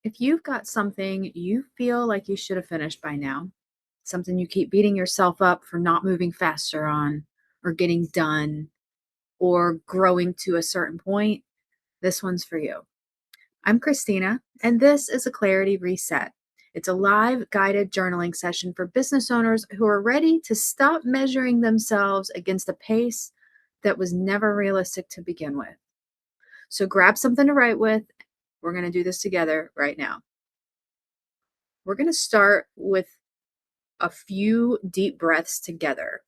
If you've got something you feel like you should have finished by now, something you keep beating yourself up for not moving faster on, or getting done, or growing to a certain point, this one's for you. I'm Christina, and this is a Clarity Reset. It's a live guided journaling session for business owners who are ready to stop measuring themselves against a pace that was never realistic to begin with. So grab something to write with. We're going to do this together right now. We're going to start with a few deep breaths together.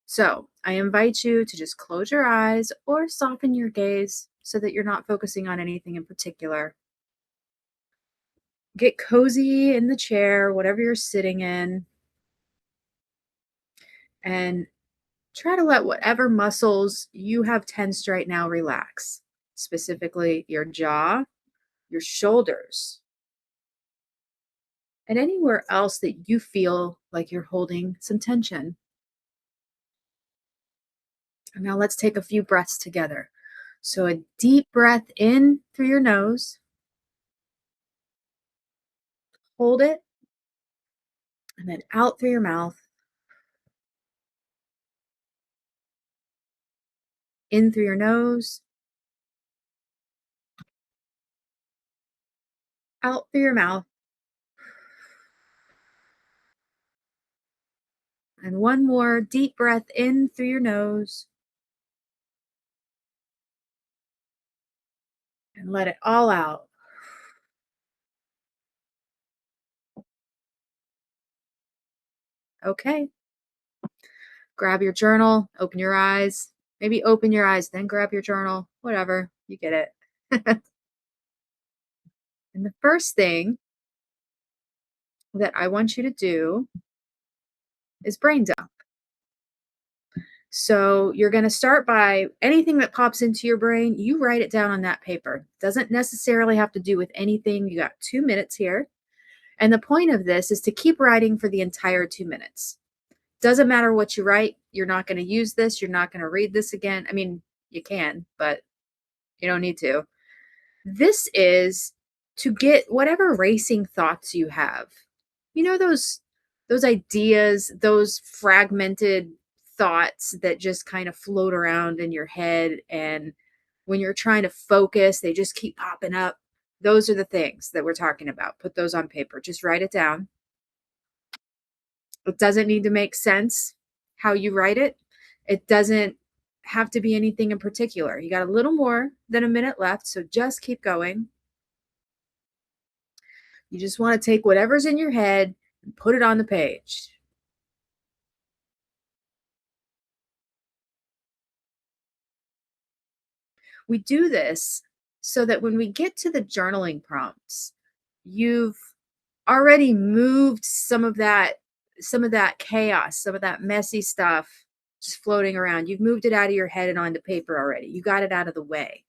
So I invite you to just close your eyes or soften your gaze so that you're not focusing on anything in particular. Get cozy in the chair, whatever you're sitting in, and try to let whatever muscles you have tensed right now relax, specifically your jaw, your shoulders, and anywhere else that you feel like you're holding some tension. And now let's take a few breaths together. So a deep breath in through your nose, hold it, and then out through your mouth, in through your nose, out through your mouth, and one more deep breath in through your nose, and let it all out. Okay, grab your journal, open your eyes, maybe open your eyes, then grab your journal, whatever, you get it. And the first thing that I want you to do is brain dump. So you're going to start by anything that pops into your brain, you write it down on that paper. Doesn't necessarily have to do with anything. You got 2 minutes here. And the point of this is to keep writing for the entire 2 minutes. Doesn't matter what you write. You're not going to use this. You're not going to read this again. I mean, you can, but you don't need to. This is to get whatever racing thoughts you have. You know, those ideas, those fragmented thoughts that just kind of float around in your head, and when you're trying to focus, they just keep popping up. Those are the things that we're talking about. Put those on paper. Just write it down. It doesn't need to make sense how you write it. It doesn't have to be anything in particular. You got a little more than a minute left, so just keep going. You just want to take whatever's in your head and put it on the page. We do this so that when we get to the journaling prompts, you've already moved some of that chaos, some of that messy stuff just floating around. You've moved it out of your head and onto paper already. You got it out of the way.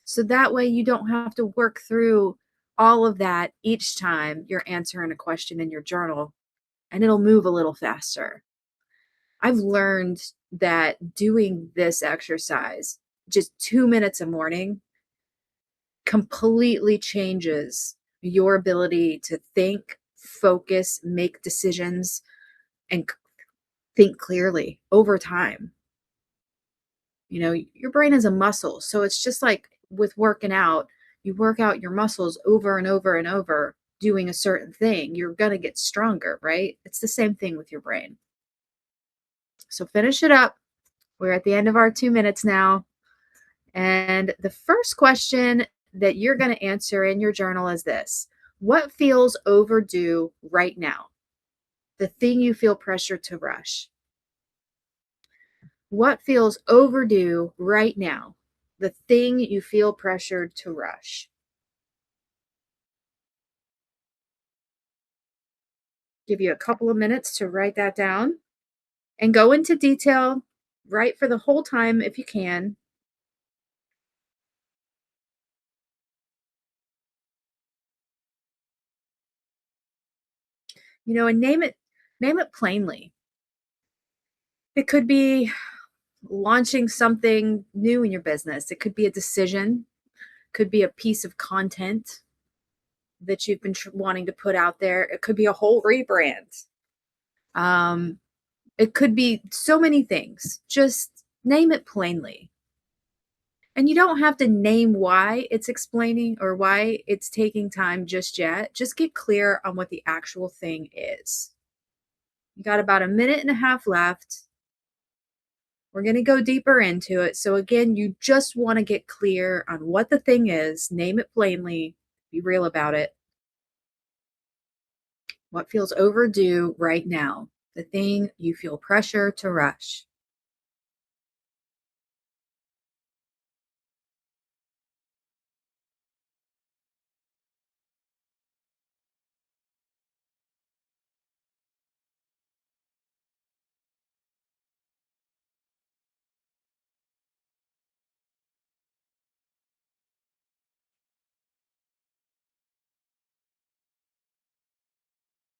So that way you don't have to work through all of that each time you're answering a question in your journal, and it'll move a little faster. I've learned that doing this exercise, just 2 minutes a morning, completely changes your ability to think, focus, make decisions, and think clearly over time. You know, your brain is a muscle. So it's just like with working out, you work out your muscles over and over and over doing a certain thing. You're going to get stronger, right? It's the same thing with your brain. So finish it up. We're at the end of our 2 minutes now. And the first question that you're going to answer in your journal is this: what feels overdue right now? The thing you feel pressure to rush. What feels overdue right now? The thing you feel pressured to rush. Give you a couple of minutes to write that down and go into detail. Write for the whole time if you can. And name it plainly. It could be launching something new in your business. It could be a decision, could be a piece of content, that you've been wanting to put out there. It could be a whole rebrand. Um, it could be so many things. Just name it plainly. And you don't have to name why it's explaining or why it's taking time just yet. Just get clear on what the actual thing is. You got about a minute and a half left. We're going to go deeper into it. So, again, you just want to get clear on what the thing is, name it plainly, be real about it. What feels overdue right now? The thing you feel pressure to rush.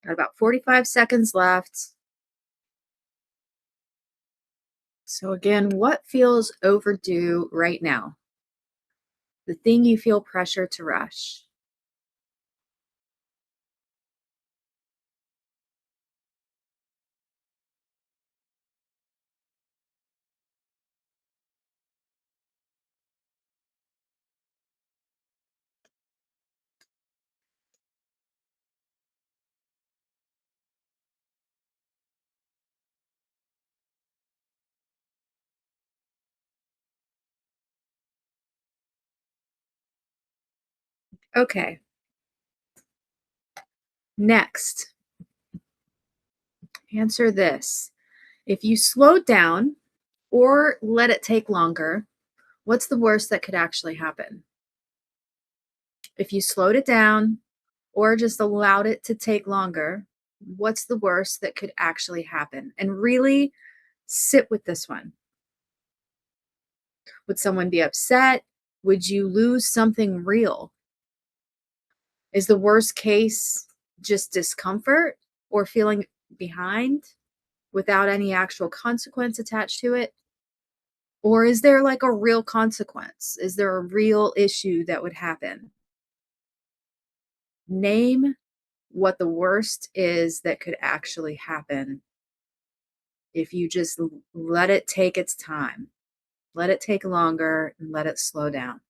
Got about 45 seconds left. So, again, what feels overdue right now? The thing you feel pressure to rush. Okay, next, answer this. If you slow down or let it take longer, what's the worst that could actually happen? If you slowed it down or just allowed it to take longer, what's the worst that could actually happen? And really sit with this one. Would someone be upset? Would you lose something real? Is the worst case just discomfort or feeling behind without any actual consequence attached to it? Or is there like a real consequence? Is there a real issue that would happen? Name what the worst is that could actually happen if you just let it take its time. Let it take longer and let it slow down.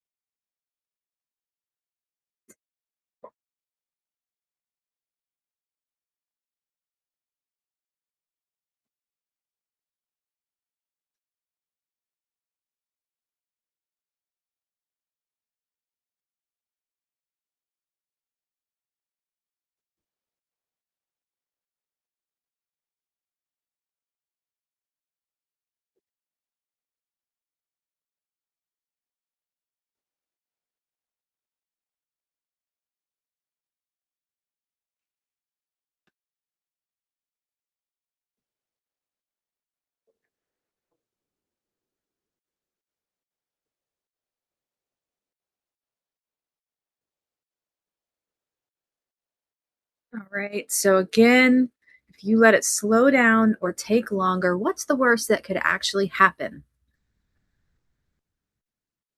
All right. So, again, if you let it slow down or take longer, what's the worst that could actually happen?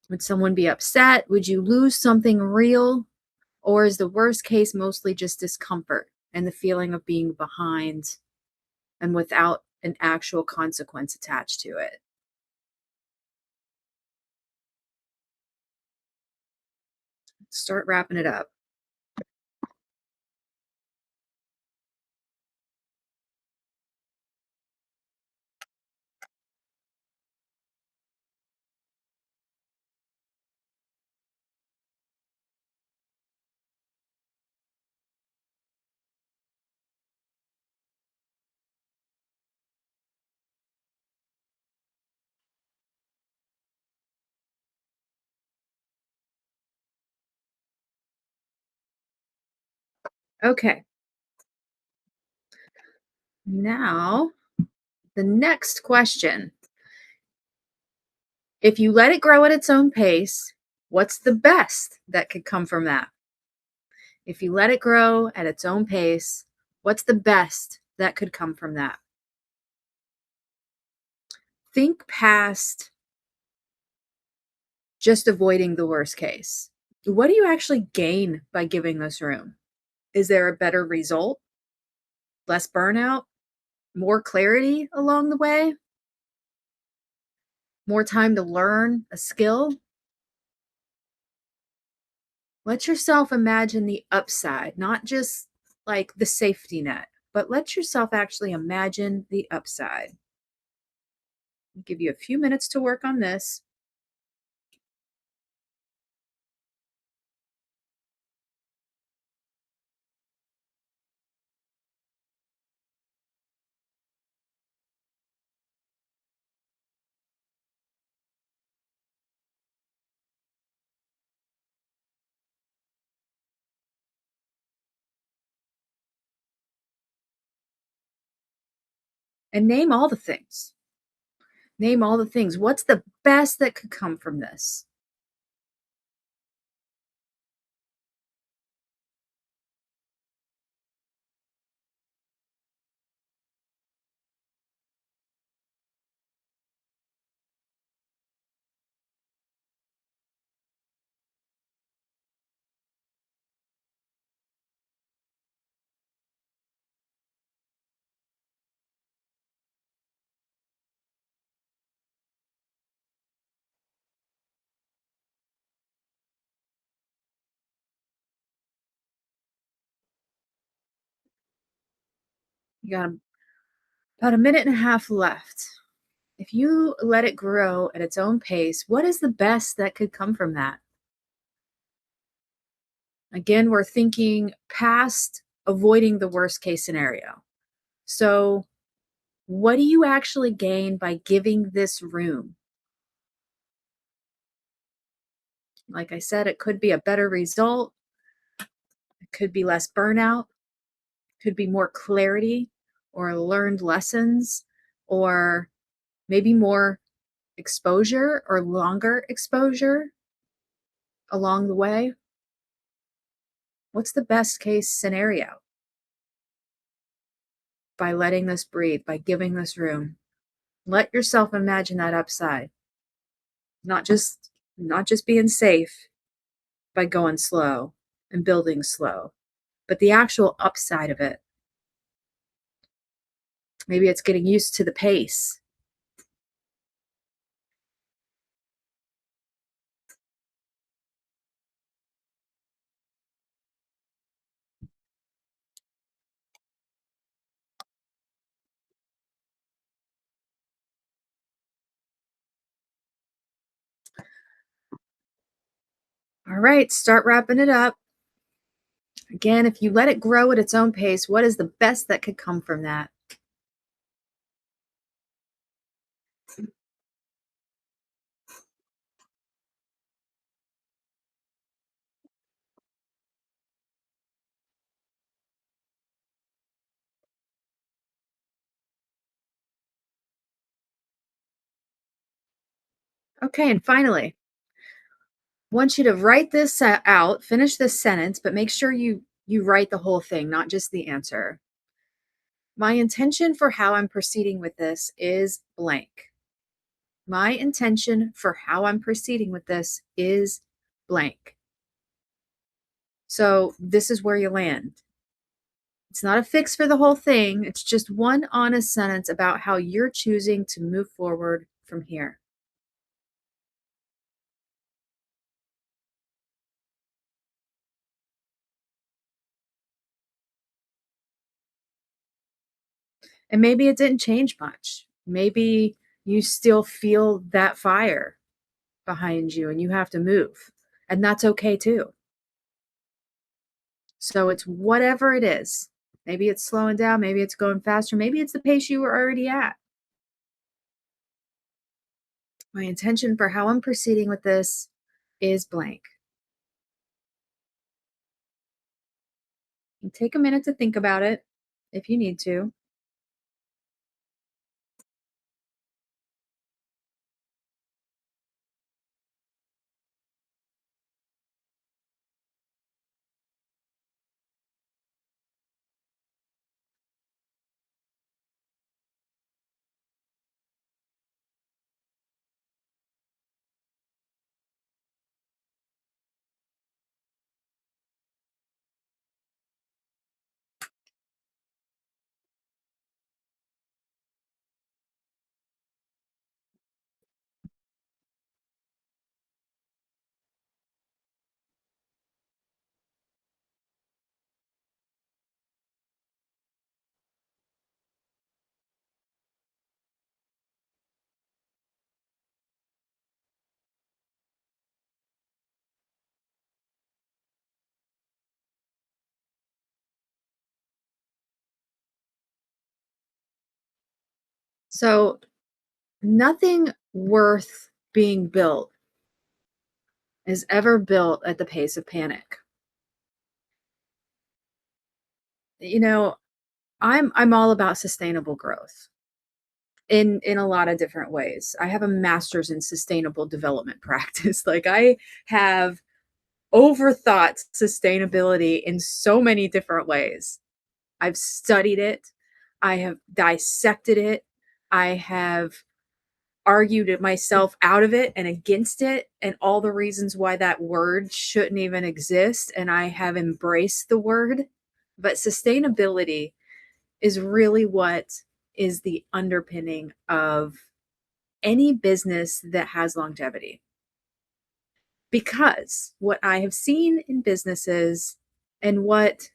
Would someone be upset? Would you lose something real? Or is the worst case mostly just discomfort and the feeling of being behind and without an actual consequence attached to it? Start wrapping it up. Okay. Now, the next question. If you let it grow at its own pace, what's the best that could come from that? If you let it grow at its own pace, what's the best that could come from that? Think past just avoiding the worst case. What do you actually gain by giving this room? Is there a better result? Less burnout? More clarity along the way? More time to learn a skill? Let yourself imagine the upside, not just like the safety net, but let yourself actually imagine the upside. I'll give you a few minutes to work on this. And name all the things. Name all the things. What's the best that could come from this? You got about a minute and a half left. If you let it grow at its own pace, what is the best that could come from that? Again, we're thinking past avoiding the worst case scenario. So, what do you actually gain by giving this room? Like I said, it could be a better result, it could be less burnout, could be more clarity or learned lessons, or maybe more exposure or longer exposure along the way. What's the best case scenario by letting this breathe, by giving this room? Let yourself imagine that upside, not just being safe by going slow and building slow, but the actual upside of it. Maybe it's getting used to the pace. All right, start wrapping it up. Again, if you let it grow at its own pace, what is the best that could come from that? Okay, and finally, I want you to write this out, finish this sentence, but make sure you write the whole thing, not just the answer. My intention for how I'm proceeding with this is blank. My intention for how I'm proceeding with this is blank. So this is where you land. It's not a fix for the whole thing. It's just one honest sentence about how you're choosing to move forward from here. And maybe it didn't change much. Maybe you still feel that fire behind you and you have to move. And that's okay too. So it's whatever it is. Maybe it's slowing down, maybe it's going faster, maybe it's the pace you were already at. My intention for how I'm proceeding with this is blank. And take a minute to think about it if you need to. So, nothing worth being built is ever built at the pace of panic. You know, I'm all about sustainable growth in a lot of different ways. I have a master's in sustainable development practice. Like I have overthought sustainability in so many different ways. I've studied it. I have dissected it. I have argued it myself out of it and against it and all the reasons why that word shouldn't even exist. And I have embraced the word. But sustainability is really what is the underpinning of any business that has longevity. Because what I have seen in businesses and what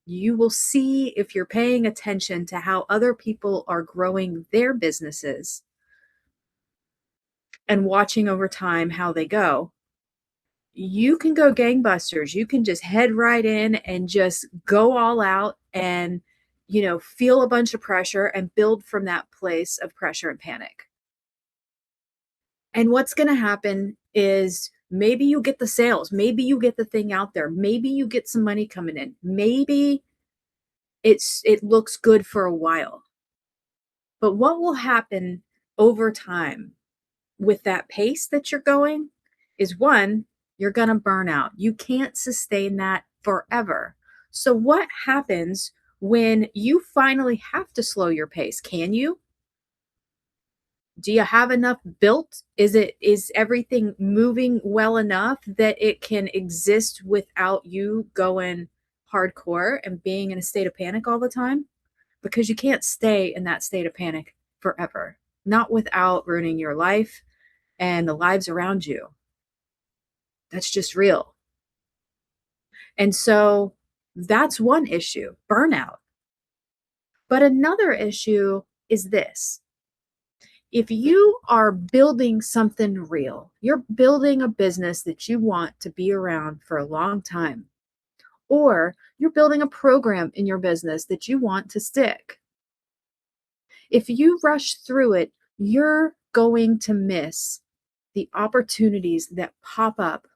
you will see if you're paying attention to how other people are growing their businesses and watching over time how they go, you can go gangbusters. You can just head right in and just go all out and, feel a bunch of pressure and build from that place of pressure and panic. And what's going to happen is maybe you get the sales, maybe you get the thing out there, maybe you get some money coming in, maybe it looks good for a while. But what will happen over time with that pace that you're going is one, you're going to burn out. You can't sustain that forever. So what happens when you finally have to slow your pace? Can you? Do you have enough built? Is everything moving well enough that it can exist without you going hardcore and being in a state of panic all the time? Because you can't stay in that state of panic forever, not without ruining your life and the lives around you. That's just real. And so that's one issue, burnout. But another issue is this: if you are building something real, you're building a business that you want to be around for a long time, or you're building a program in your business that you want to stick. If you rush through it, you're going to miss the opportunities that pop up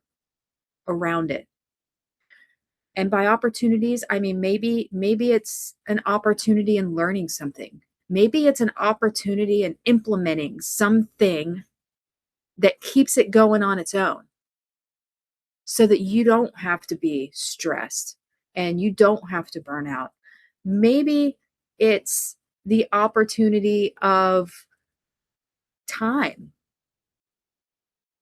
around it. And by opportunities, I mean maybe it's an opportunity in learning something. Maybe it's an opportunity in implementing something that keeps it going on its own so that you don't have to be stressed and you don't have to burn out. Maybe it's the opportunity of time.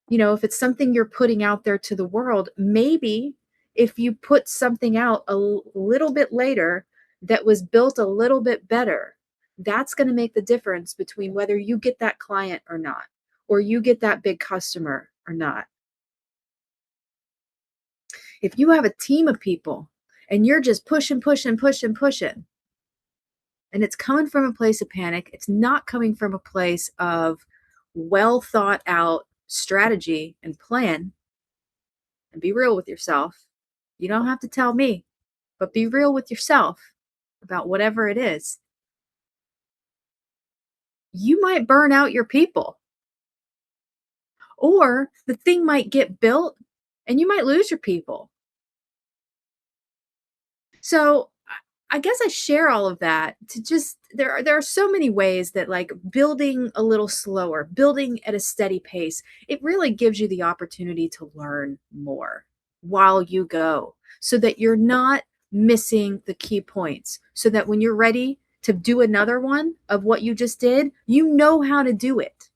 If it's something you're putting out there to the world, maybe if you put something out little bit later that was built a little bit better, that's going to make the difference between whether you get that client or not, or you get that big customer or not. If you have a team of people and you're just pushing, pushing, pushing, pushing, and it's coming from a place of panic, it's not coming from a place of well thought out strategy and plan, and be real with yourself. You don't have to tell me, but be real with yourself about whatever it is. You might burn out your people, or the thing might get built and you might lose your people. So I guess I share all of that to just there are so many ways that like building a little slower, building at a steady pace, it really gives you the opportunity to learn more while you go so that you're not missing the key points. So that when you're ready to do another one of what you just did, you know how to do it.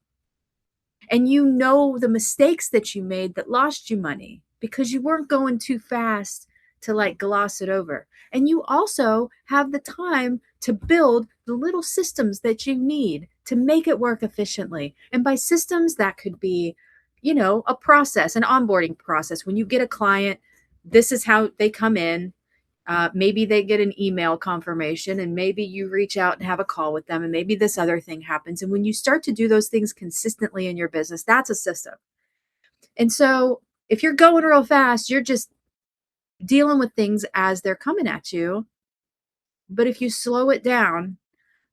And you know the mistakes that you made that lost you money because you weren't going too fast to like gloss it over. And you also have the time to build the little systems that you need to make it work efficiently. And by systems, that could be, a process, an onboarding process. When you get a client, this is how they come in. Maybe they get an email confirmation, and maybe you reach out and have a call with them, and maybe this other thing happens. And when you start to do those things consistently in your business, that's a system. And so if you're going real fast, you're just dealing with things as they're coming at you. But if you slow it down,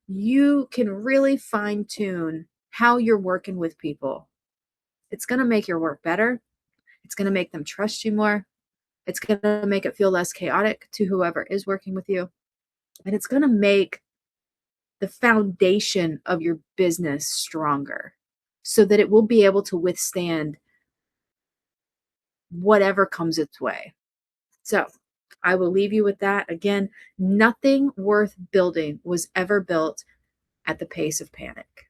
you can really fine tune how you're working with people. It's going to make your work better. It's going to make them trust you more. It's going to make it feel less chaotic to whoever is working with you. And it's going to make the foundation of your business stronger so that it will be able to withstand whatever comes its way. So I will leave you with that. Again, nothing worth building was ever built at the pace of panic.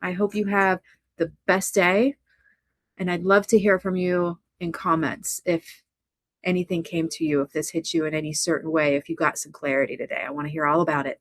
I hope you have the best day. And I'd love to hear from you in comments if anything came to you, if this hit you in any certain way, if you got some clarity today. I want to hear all about it.